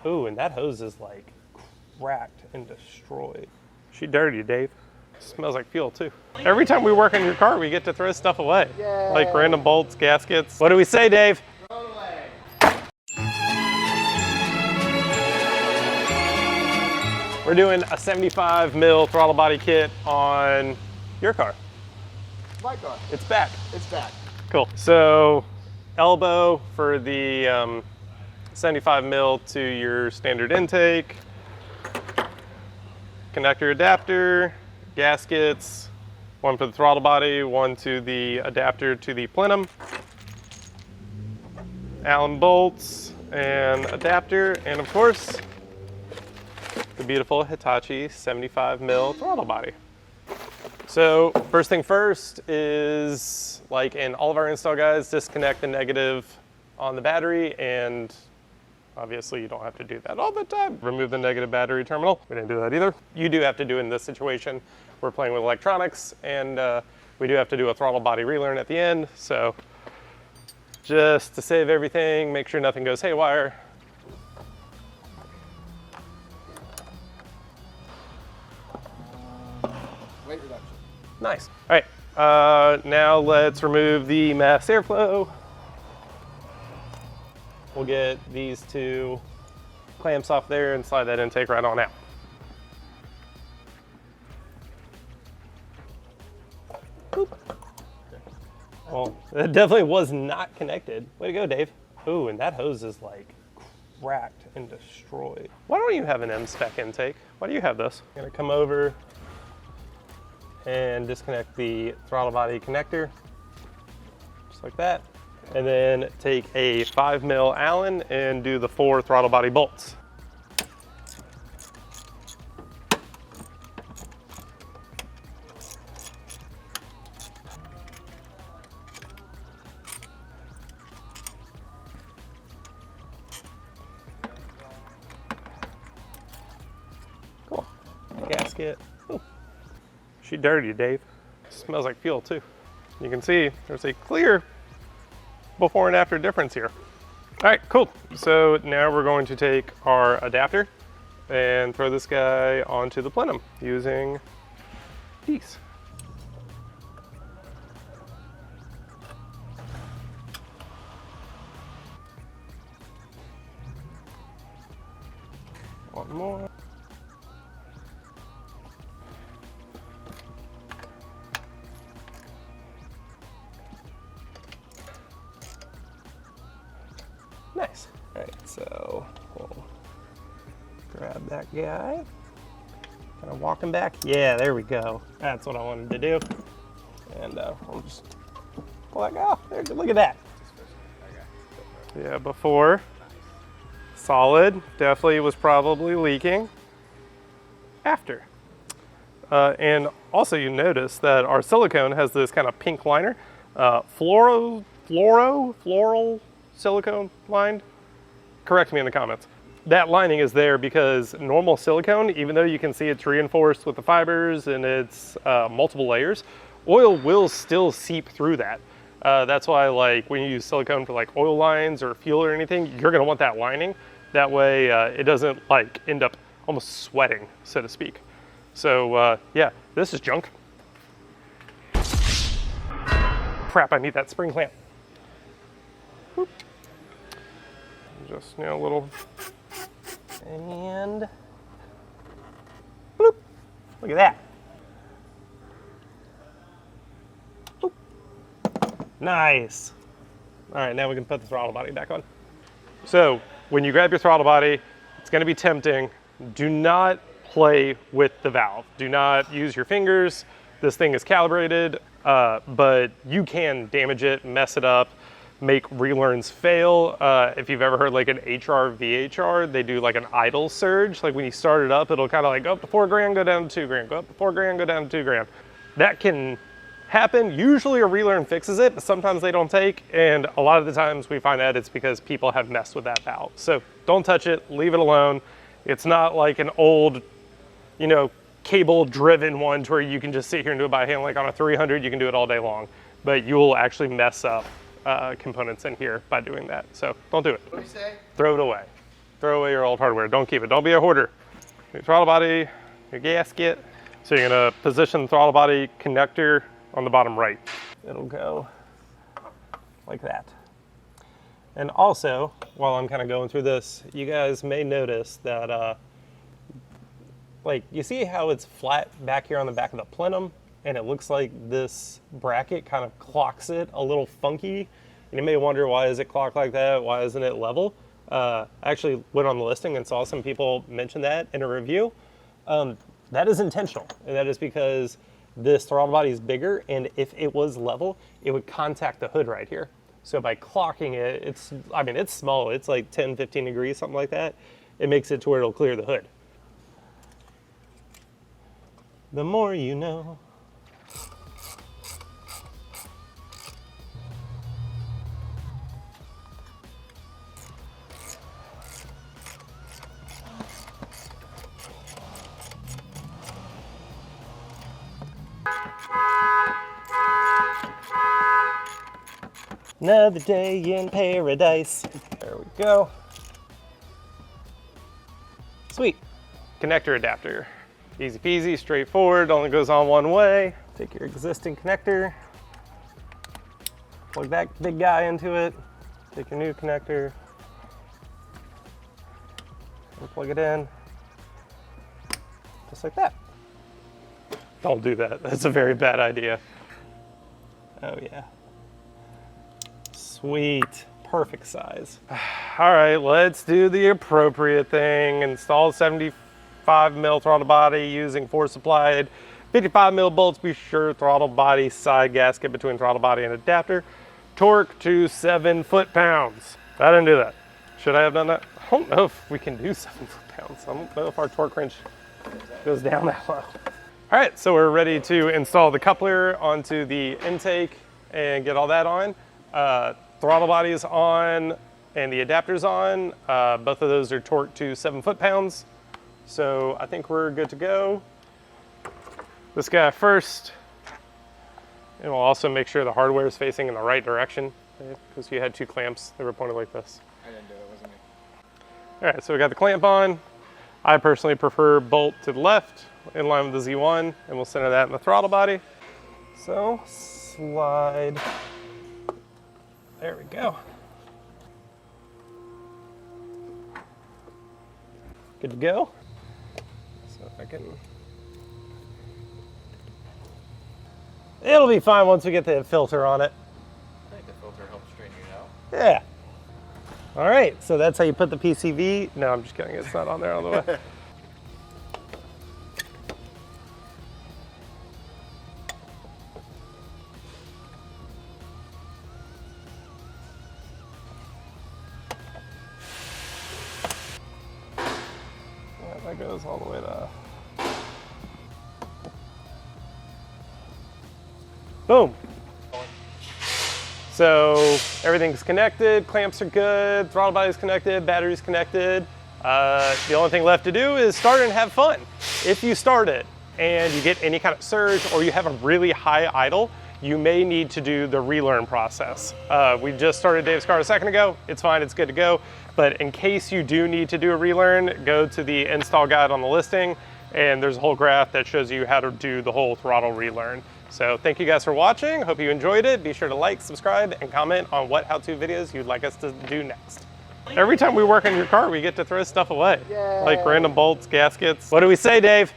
Ooh, and that hose is like cracked and destroyed. She dirty, Dave. Smells like fuel too. Every time we work on your car, we get to throw stuff away. Yay. Like random bolts, gaskets. What do we say, Dave? Throw it away. We're doing a 75mm throttle body kit on your car. My car. It's back. It's back. Cool. So elbow for the 75mm to your standard intake. Connector adapter, gaskets, one for the throttle body, one to the adapter to the plenum. Allen bolts and adapter, and of course, the beautiful Hitachi 75mm throttle body. So first thing first is, like in all of our install guides, disconnect the negative on the battery, and obviously you don't have to do that all the time. Remove the negative battery terminal. We didn't do that either. You do have to do in this situation. We're playing with electronics, and we do have to do a throttle body relearn at the end. So just to save everything, make sure nothing goes haywire. Weight reduction. Nice. All right, now let's remove the mass airflow. We'll get these two clamps off there and slide that intake right on out. Boop. Well, it definitely was not connected. Way to go, Dave. Ooh, and that hose is like cracked and destroyed. Why don't you have an M-spec intake? Why do you have this? I'm gonna come over and disconnect the throttle body connector, just like that. And then take a 5mm Allen and do the 4 throttle body bolts. Cool. Gasket. Ooh. She dirty, Dave. Smells like fuel too. You can see there's a clear before and after difference here. All right, cool. So now we're going to take our adapter and throw this guy onto the plenum using these. One more. Nice. All right, so we'll grab that guy. Kind of walk him back. Yeah, there we go. That's what I wanted to do. And we'll just pull that guy off. There, look at that. Yeah, before. Solid. Definitely was probably leaking. After. And also you notice that our silicone has this kind of pink liner. Floral silicone lined? Correct me in the comments. That lining is there because normal silicone, even though you can see it's reinforced with the fibers and it's multiple layers, oil will still seep through that. That's why, like, when you use silicone for like oil lines or fuel or anything, you're gonna want that lining. That way it doesn't like end up almost sweating, so to speak. So yeah, this is junk. Crap, I need that spring clamp. Whoop. Just, you know, a little, and bloop. Look at that. Boop. Nice. All right, now we can put the throttle body back on. So when you grab your throttle body, it's gonna be tempting. Do not play with the valve. Do not use your fingers. This thing is calibrated, but you can damage it, mess it up, make relearns fail. If you've ever heard like an HR VHR, they do like an idle surge. Like when you start it up, it'll kind of like go up to 4 grand, go down to 2 grand, go up to 4 grand, go down to 2 grand. That can happen. Usually a relearn fixes it, but sometimes they don't take. And a lot of the times we find out it's because people have messed with that valve. So don't touch it, leave it alone. It's not like an old, you know, cable driven one to where you can just sit here and do it by hand. Like on a 300, you can do it all day long, but you will actually mess up components in here by doing that. So don't do it. What do you say? Throw it away. throw away your old hardware. Don't keep it. Don't be a hoarder. Your throttle body, your gasket. So you're gonna position the throttle body connector on the bottom right. It'll go like that. And also, while I'm kind of going through this, you guys may notice that, like, you see how it's flat back here on the back of the plenum, and it looks like this bracket kind of clocks it a little funky. And you may wonder, why is it clocked like that? Why isn't it level? I actually went on the listing and saw some people mention that in a review. That is intentional, and that is because this throttle body is bigger, and if it was level, it would contact the hood right here. So by clocking it, it's small, it's like 10, 15 degrees, something like that. It makes it to where it'll clear the hood. The more you know. Another day in paradise. There we go. Sweet. Connector adapter. Easy peasy, straightforward, only goes on one way. Take your existing connector, plug that big guy into it, take your new connector, and plug it in, just like that. Don't do that, that's a very bad idea. Oh yeah. Sweet, perfect size. All right, let's do the appropriate thing. Install 75mm throttle body using force supplied 55mm bolts. Be sure throttle body side gasket between throttle body and adapter. Torque to 7 foot-pounds. I didn't do that. Should I have done that? I don't know if we can do 7 foot-pounds. I don't know if our torque wrench goes down that low. All right, so we're ready to install the coupler onto the intake and get all that on. Throttle body is on and the adapter's on. Both of those are torqued to 7 foot-pounds. So I think we're good to go. This guy first. And we'll also make sure the hardware is facing in the right direction, because you had 2 clamps that were pointed like this. I didn't do it, wasn't me. All right, so we got the clamp on. I personally prefer bolt to the left, in line with the Z1, and we'll center that in the throttle body. So slide. There we go. Good to go. So I can. It'll be fine once we get the filter on it. I think the filter helps straighten you out. Yeah. All right, so that's how you put the PCV. No, I'm just kidding. It's not on there all the way. That goes all the way to. Boom. So everything's connected, clamps are good, throttle body's connected, battery's connected. The only thing left to do is start and have fun. If you start it and you get any kind of surge or you have a really high idle, you may need to do the relearn process. We just started Dave's car a second ago. It's fine, it's good to go. But in case you do need to do a relearn, go to the install guide on the listing, and there's a whole graph that shows you how to do the whole throttle relearn. So thank you guys for watching. Hope you enjoyed it. Be sure to like, subscribe, and comment on what how-to videos you'd like us to do next. Every time we work on your car, we get to throw stuff away. Yay. Like random bolts, gaskets. What do we say, Dave?